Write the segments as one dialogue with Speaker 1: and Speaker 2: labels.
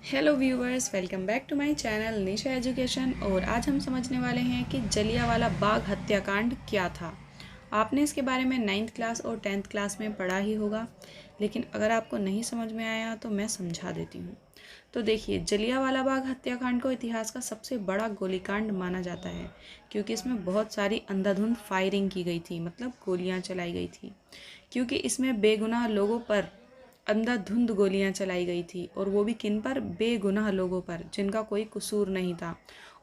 Speaker 1: Hello viewers, welcome back to my channel Nisha education. और आज हम समझने वाले हैं कि जलियांवाला बाग हत्याकांड क्या था। आपने इसके बारे में 9th क्लास और 10th क्लास में पढ़ा ही होगा, लेकिन अगर आपको नहीं समझ में आया तो मैं समझा देती हूँ। तो देखिए, जलियांवाला बाग हत्याकांड को इतिहास का सबसे बड़ा गोलीकांड माना जाता है, क्योंकि इसमें बहुत सारी अंधाधुंध फायरिंग की गई थी, मतलब गोलियाँ चलाई गई थी। क्योंकि इसमें बेगुनाह लोगों पर अंधाधुंध गोलियां चलाई गई थी, और वो भी किन पर? बेगुनाह लोगों पर, जिनका कोई कसूर नहीं था।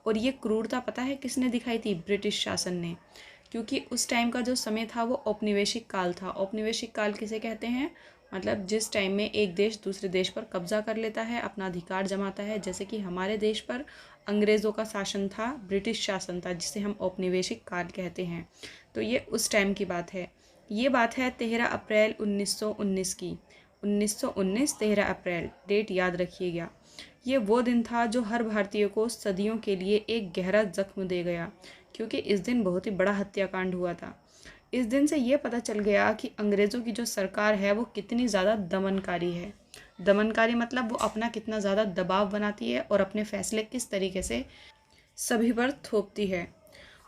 Speaker 1: और ये क्रूरता पता है किसने दिखाई थी? ब्रिटिश शासन ने। क्योंकि उस टाइम का जो समय था वो औपनिवेशिक काल था। औपनिवेशिक काल किसे कहते हैं? मतलब जिस टाइम में एक देश दूसरे देश पर कब्जा कर लेता है, अपना अधिकार जमाता है। जैसे कि हमारे देश पर अंग्रेज़ों का शासन था, ब्रिटिश शासन था, जिसे हम औपनिवेशिक काल कहते हैं। तो ये उस टाइम की बात है। ये बात है 13 अप्रैल 1919 की। 1919 13 अप्रैल, डेट याद रखिएगा। ये वो दिन था जो हर भारतीय को सदियों के लिए एक गहरा जख्म दे गया, क्योंकि इस दिन बहुत ही बड़ा हत्याकांड हुआ था। इस दिन से ये पता चल गया कि अंग्रेज़ों की जो सरकार है वो कितनी ज़्यादा दमनकारी है। दमनकारी मतलब वो अपना कितना ज़्यादा दबाव बनाती है और अपने फैसले किस तरीके से सभी पर थोपती है।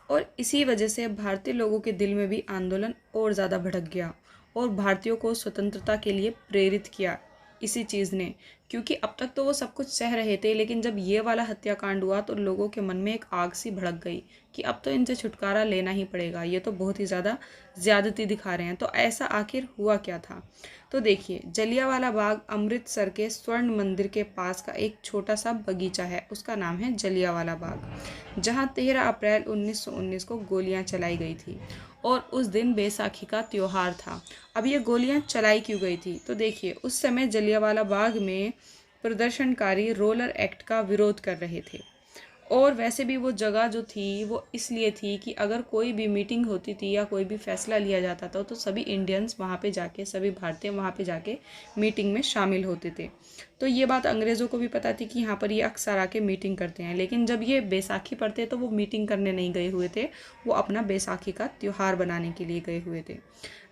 Speaker 1: और इसी वजह से भारतीय लोगों के दिल में भी आंदोलन और ज़्यादा भड़क गया, और भारतीयों को स्वतंत्रता के लिए प्रेरित किया इसी चीज़ ने। क्योंकि अब तक तो वो सब कुछ सह रहे थे, लेकिन जब ये वाला हत्याकांड हुआ तो लोगों के मन में एक आग सी भड़क गई कि अब तो इनसे छुटकारा लेना ही पड़ेगा, ये तो बहुत ही ज़्यादा ज़्यादती दिखा रहे हैं। तो ऐसा आखिर हुआ क्या था? तो देखिए, जलियांवाला बाग अमृतसर के स्वर्ण मंदिर के पास का एक छोटा सा बगीचा है, उसका नाम है जलियांवाला बाग, जहां 13 अप्रैल 1919 को गोलियां चलाई गई थी। और उस दिन बैसाखी का त्योहार था। अब ये गोलियां चलाई क्यों गई थी? तो देखिए, उस समय जलियांवाला बाग में प्रदर्शनकारी रोलर एक्ट का विरोध कर रहे थे। और वैसे भी वो जगह जो थी वो इसलिए थी कि अगर कोई भी मीटिंग होती थी या कोई भी फैसला लिया जाता था तो सभी इंडियंस वहाँ पे जाके, सभी भारतीय वहाँ पे जाके मीटिंग में शामिल होते थे। तो ये बात अंग्रेज़ों को भी पता थी कि यहाँ पर ये अक्सर आके मीटिंग करते हैं। लेकिन जब ये बैसाखी पड़ते तो वो मीटिंग करने नहीं गए हुए थे, वो अपना बैसाखी का त्यौहार बनाने के लिए गए हुए थे।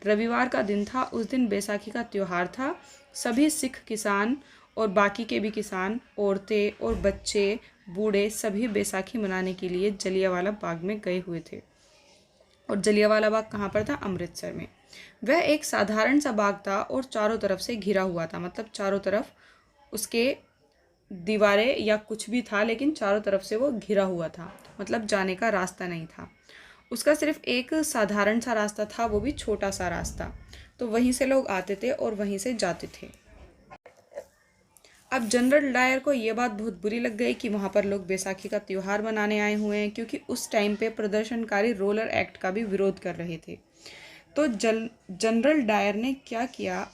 Speaker 1: रविवार का दिन था, उस दिन बैसाखी का त्यौहार था। सभी सिख किसान और बाकी के भी किसान, औरतें और बच्चे, बूढ़े, सभी बैसाखी मनाने के लिए जलियांवाला बाग में गए हुए थे। और जलियांवाला बाग कहाँ पर था? अमृतसर में। वह एक साधारण सा बाग था और चारों तरफ से घिरा हुआ था, मतलब चारों तरफ उसके दीवारें या कुछ भी था, लेकिन चारों तरफ से वो घिरा हुआ था, मतलब जाने का रास्ता नहीं था। उसका सिर्फ एक साधारण सा रास्ता था, वो भी छोटा सा रास्ता। तो वहीं से लोग आते थे और वहीं से जाते थे। अब जनरल डायर को ये बात बहुत बुरी लग गई कि वहाँ पर लोग बैसाखी का त्यौहार मनाने आए हुए हैं, क्योंकि उस टाइम पे प्रदर्शनकारी रोलर एक्ट का भी विरोध कर रहे थे। तो जनरल डायर ने क्या किया,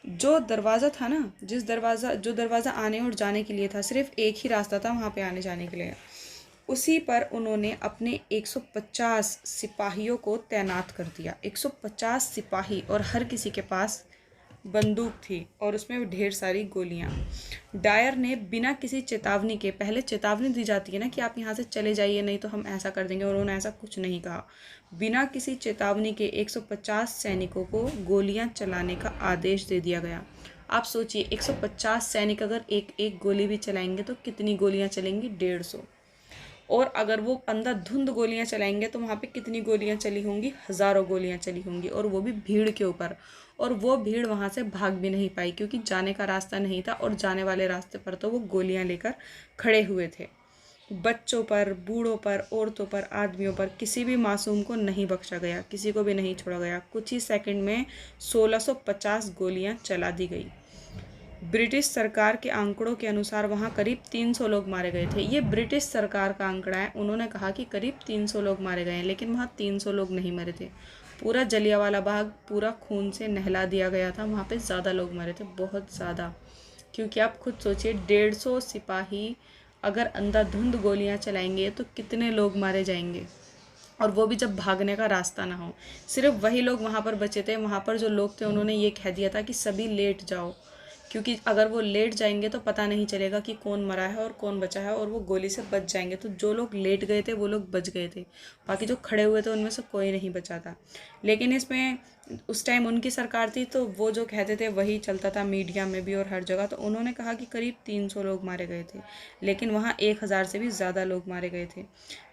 Speaker 1: जो दरवाज़ा था ना, जो दरवाज़ा आने और जाने के लिए था, सिर्फ एक ही रास्ता था वहाँ पे आने जाने के लिए, उसी पर उन्होंने अपने 150 सिपाहियों को तैनात कर दिया। 150 सिपाही, और हर किसी के पास बंदूक थी और उसमें ढेर सारी गोलियां। डायर ने बिना किसी चेतावनी के, पहले चेतावनी दी जाती है ना कि आप यहाँ से चले जाइए, नहीं तो हम ऐसा कर देंगे, और उन्होंने ऐसा कुछ नहीं कहा। बिना किसी चेतावनी के 150 सैनिकों को गोलियां चलाने का आदेश दे दिया गया। आप सोचिए, 150 सैनिक अगर एक एक गोली भी चलाएंगे तो कितनी गोलियां चलेंगी? 150। और अगर वो अंधाधुंध गोलियां चलाएंगे तो वहाँ पे कितनी गोलियां चली होंगी? हज़ारों गोलियां चली होंगी, और वो भी भीड़ के ऊपर। और वो भीड़ वहाँ से भाग भी नहीं पाई, क्योंकि जाने का रास्ता नहीं था, और जाने वाले रास्ते पर तो वो गोलियां लेकर खड़े हुए थे। बच्चों पर, बूढ़ों पर, औरतों पर, आदमियों पर, किसी भी मासूम को नहीं बख्शा गया, किसी को भी नहीं छोड़ा गया। कुछ ही सेकंड में 1650 गोलियां चला दी गई। ब्रिटिश सरकार के आंकड़ों के अनुसार वहाँ करीब 300 लोग मारे गए थे। ये ब्रिटिश सरकार का आंकड़ा है, उन्होंने कहा कि करीब 300 लोग मारे गए हैं, लेकिन वहाँ 300 लोग नहीं मरे थे। पूरा जलियांवाला बाग पूरा खून से नहला दिया गया था। वहाँ पे ज़्यादा लोग मरे थे, बहुत ज़्यादा। क्योंकि आप खुद सोचिए, 150 सिपाही अगर अंधाधुंध गोलियाँ चलाएंगे तो कितने लोग मारे जाएंगे, और वो भी जब भागने का रास्ता ना हो। सिर्फ वही लोग वहाँ पर बचे थे। वहाँ पर जो लोग थे उन्होंने ये कह दिया था कि सभी लेट जाओ, क्योंकि अगर वो लेट जाएंगे तो पता नहीं चलेगा कि कौन मरा है और कौन बचा है, और वो गोली से बच जाएंगे। तो जो लोग लेट गए थे वो लोग बच गए थे, बाकी जो खड़े हुए थे उनमें से कोई नहीं बचा था। लेकिन इसमें उस टाइम उनकी सरकार थी तो वो जो कहते थे वही चलता था मीडिया में भी और हर जगह। तो उन्होंने कहा कि करीब 300 लोग मारे गए थे, लेकिन वहाँ 1000 से भी ज़्यादा लोग मारे गए थे।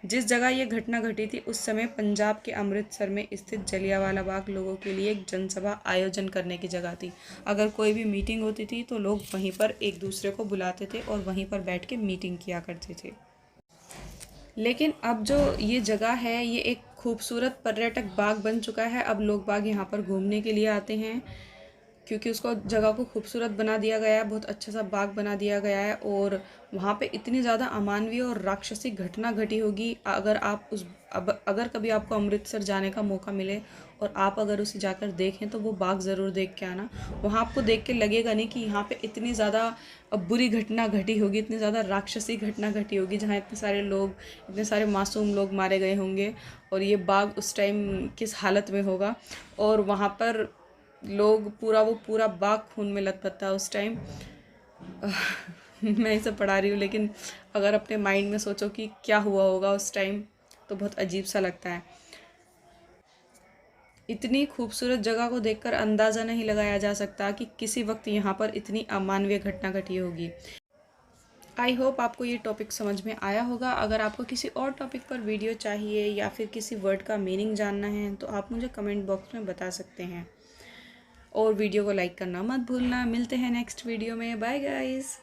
Speaker 1: जिस जगह ये घटना घटी थी उस समय पंजाब के अमृतसर में स्थित जलियांवाला बाग लोगों के लिए एक जनसभा आयोजन करने की जगह थी। अगर कोई भी मीटिंग होती थी तो लोग वहीं पर एक दूसरे को बुलाते थे और वहीं पर बैठ के मीटिंग किया करते थे। लेकिन अब जो ये जगह है ये एक खूबसूरत पर्यटक बाग बन चुका है। अब लोग बाग यहाँ पर घूमने के लिए आते हैं क्योंकि उसको जगह को खूबसूरत बना दिया गया है, बहुत अच्छा सा बाग बना दिया गया है। और वहाँ पे इतनी ज़्यादा अमानवीय और राक्षसी घटना घटी होगी। अगर आप अगर कभी आपको अमृतसर जाने का मौका मिले और आप अगर उसे जाकर देखें तो वो बाग ज़रूर देख के आना। वहाँ आपको देख के लगेगा नहीं कि यहाँ पे इतनी ज़्यादा बुरी घटना घटी होगी, इतनी ज़्यादा राक्षसी घटना घटी होगी जहाँ इतने सारे लोग, इतने सारे मासूम लोग मारे गए होंगे और ये बाग उस टाइम किस हालत में होगा। और वहाँ पर लोग वो पूरा बाग खून में लथपथ था उस टाइम। मैं इसे पढ़ा रही हूँ लेकिन अगर अपने माइंड में सोचो कि क्या हुआ होगा उस टाइम तो बहुत अजीब सा लगता है। इतनी खूबसूरत जगह को देखकर अंदाज़ा नहीं लगाया जा सकता कि किसी वक्त यहाँ पर इतनी अमानवीय घटना घटी होगी। आई होप आपको ये टॉपिक समझ में आया होगा। अगर आपको किसी और टॉपिक पर वीडियो चाहिए या फिर किसी वर्ड का मीनिंग जानना है तो आप मुझे कमेंट बॉक्स में बता सकते हैं। और वीडियो को लाइक करना मत भूलना। मिलते हैं नेक्स्ट वीडियो में। Bye guys.